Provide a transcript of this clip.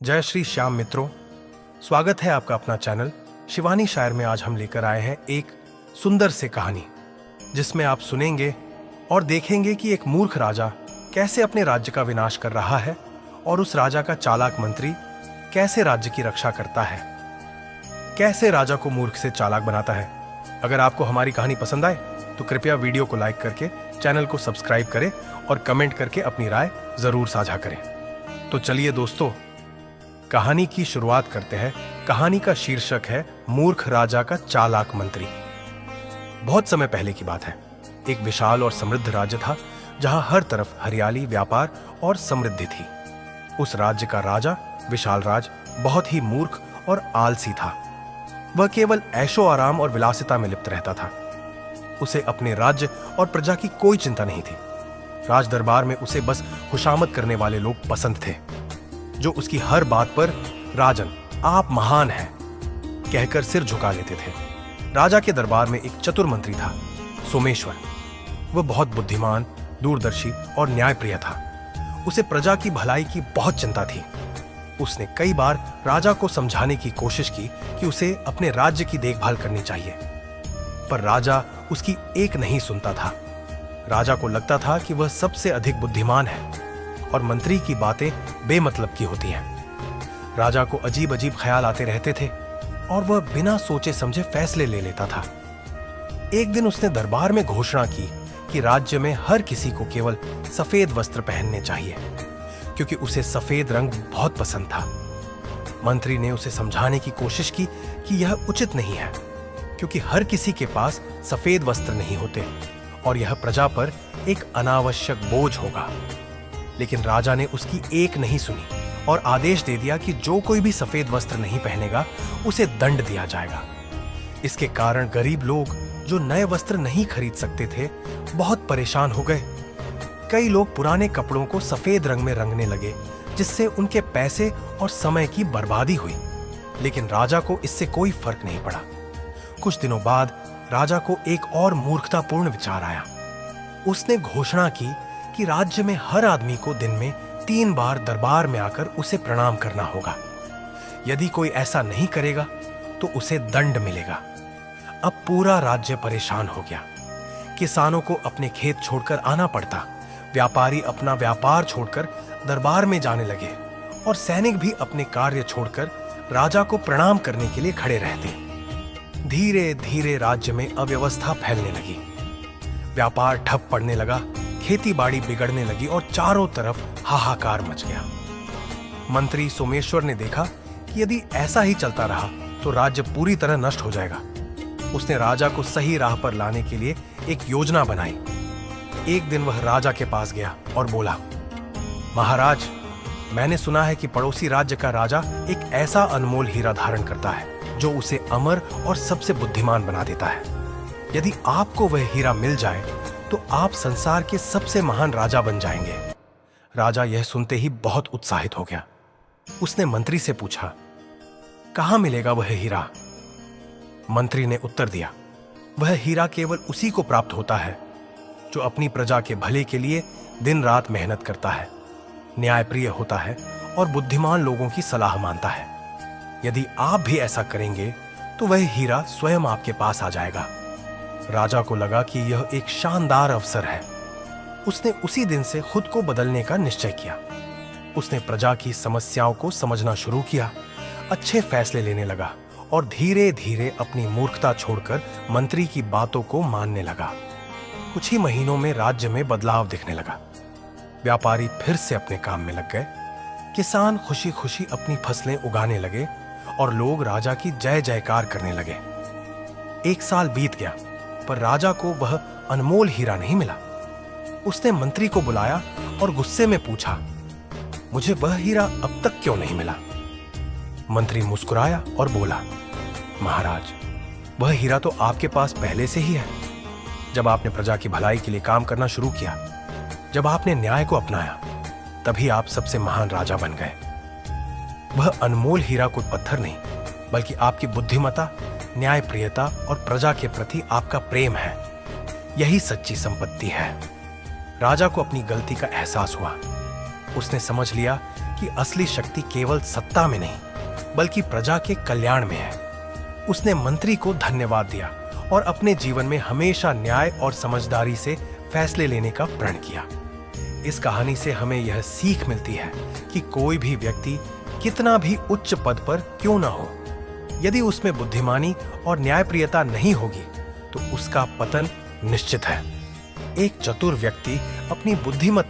जय श्री श्याम मित्रों, स्वागत है आपका अपना चैनल शिवानी शायर में। आज हम लेकर आए हैं एक सुंदर से कहानी जिसमें आप सुनेंगे और देखेंगे कि एक मूर्ख राजा कैसे अपने राज्य का विनाश कर रहा है और उस राजा का चालाक मंत्री कैसे राज्य की रक्षा करता है, कैसे राजा को मूर्ख से चालाक बनाता है। अगर आपको हमारी कहानी पसंद आए तो कृपया वीडियो को लाइक करके चैनल को सब्सक्राइब करें और कमेंट करके अपनी राय जरूर साझा करें। तो चलिए दोस्तों, कहानी की शुरुआत करते हैं। कहानी का शीर्षक है मूर्ख राजा का चालाक मंत्री। बहुत समय पहले की बात है। एक विशाल और समृद्ध राज्य था जहां हर तरफ हरियाली, व्यापार और समृद्धि थी। उस राज्य का राजा विशाल राज बहुत ही मूर्ख और आलसी था। वह केवल ऐशो आराम और विलासिता में लिप्त रहता था। उसे अपने राज्य और प्रजा की कोई चिंता नहीं थी। राज दरबार में उसे बस खुशामद करने वाले लोग पसंद थे, जो उसकी हर बात पर राजन आप महान हैं कहकर सिर झुका लेते थे। राजा के दरबार में एक चतुर मंत्री था, सोमेश्वर। वह बहुत बुद्धिमान, दूरदर्शी और न्यायप्रिय था। उसे प्रजा की भलाई की बहुत चिंता थी। उसने कई बार राजा को समझाने की कोशिश की कि उसे अपने राज्य की देखभाल करनी चाहिए, पर राजा उसकी एक नहीं सुनता था। राजा को लगता था कि वह सबसे अधिक बुद्धिमान है और मंत्री की बातें बेमतलब की होती हैं। राजा को अजीब अजीब ख्याल आते रहते थे और वह बिना सोचे समझे फैसले ले लेता था। एक दिन उसने दरबार में घोषणा की कि राज्य में हर किसी को केवल सफेद वस्त्र पहनने चाहिए, क्योंकि उसे सफेद रंग बहुत पसंद था। मंत्री ने उसे समझाने की कोशिश की कि यह उचित नहीं है, क्योंकि हर किसी के पास सफेद वस्त्र नहीं होते और यह प्रजा पर एक अनावश्यक बोझ होगा। लेकिन राजा ने उसकी एक नहीं सुनी और आदेश दे दिया कि जो कोई भी सफेद वस्त्र नहीं पहनेगा उसे दंड दिया जाएगा। इसके कारण गरीब लोग जो नए वस्त्र नहीं खरीद सकते थे बहुत परेशान हो गए। कई लोग पुराने कपड़ों को सफेद रंग में रंगने लगे, जिससे उनके पैसे और समय की बर्बादी हुई। लेकिन राजा को इससे कोई फर्क नहीं पड़ा। कुछ दिनों बाद राजा को एक और मूर्खतापूर्ण विचार आया। उसने घोषणा की कि राज्य में हर आदमी को दिन में 3 बार दरबार में आकर उसे प्रणाम करना होगा। यदि कोई ऐसा नहीं करेगा तो उसे दंड मिलेगा। अब पूरा राज्य परेशान हो गया। किसानों को अपने खेत छोड़कर आना पड़ता, व्यापारी अपना व्यापार छोड़कर दरबार में जाने लगे और सैनिक भी अपने कार्य छोड़कर राजा को प्रणाम करने के लिए खड़े रहते। धीरे धीरे राज्य में अव्यवस्था फैलने लगी। व्यापार ठप पड़ने लगा, खेती बाड़ी बिगड़ने लगी और चारों तरफ हाहाकार मच गया। मंत्री सोमेश्वर ने देखा कि यदि ऐसा ही चलता रहा तो राज्य पूरी तरह नष्ट हो जाएगा। उसने राजा को सही राह पर लाने के लिए एक योजना बनाई। एक दिन वह राजा के पास गया और बोला, महाराज, मैंने सुना है कि पड़ोसी राज्य का राजा एक ऐसा अनमोल हीरा धारण करता है जो उसे अमर और सबसे बुद्धिमान बना देता है। यदि आपको वह हीरा मिल जाए तो आप संसार के सबसे महान राजा बन जाएंगे। राजा यह सुनते ही बहुत उत्साहित हो गया। उसने मंत्री से पूछा, कहां मिलेगा वह हीरा? मंत्री ने उत्तर दिया, वह हीरा केवल उसी को प्राप्त होता है जो अपनी प्रजा के भले के लिए दिन रात मेहनत करता है, न्यायप्रिय होता है और बुद्धिमान लोगों की सलाह मानता है। यदि आप भी ऐसा करेंगे तो वह हीरा स्वयं आपके पास आ जाएगा। राजा को लगा कि यह एक शानदार अवसर है। उसने उसी दिन से खुद को बदलने का निश्चय किया। उसने प्रजा की समस्याओं को समझना शुरू किया, अच्छे फैसले लेने लगा और धीरे धीरे अपनी मूर्खता छोड़कर मंत्री की बातों को मानने लगा। कुछ ही महीनों में राज्य में बदलाव दिखने लगा। व्यापारी फिर से अपने काम में लग गए। किसान खुशी खुशी अपनी फसलें उगाने लगे और लोग राजा की जय जयकार करने लगे। 1 साल बीत गया, पर राजा को वह अनमोल हीरा नहीं मिला। उसने मंत्री को बुलाया और गुस्से में पूछा, मुझे वह हीरा अब तक क्यों नहीं मिला? मंत्री मुस्कुराया और बोला, महाराज, वह हीरा तो आपके पास पहले से ही है। जब आपने प्रजा की भलाई के लिए काम करना शुरू किया, जब आपने न्याय को अपनाया, तभी आप सबसे महान राजा बन गए। वह अनमोल हीरा कोई पत्थर नहीं, बल्कि आपकी बुद्धिमता, न्यायप्रियता और प्रजा के प्रति आपका प्रेम है। यही सच्ची संपत्ति है। राजा को अपनी गलती का एहसास हुआ। उसने समझ लिया कि असली शक्ति केवल सत्ता में नहीं बल्कि प्रजा के कल्याण में है। उसने मंत्री को धन्यवाद दिया और अपने जीवन में हमेशा न्याय और समझदारी से फैसले लेने का प्रण किया। इस कहानी से हमें यह सीख मिलती है कि कोई भी व्यक्ति कितना भी उच्च पद पर क्यों ना हो, यदि उसमें बुद्धिमानी और न्यायप्रियता नहीं होगी तो उसका पतन निश्चित है। एक चतुर व्यक्ति अपनी बुद्धिमत्ता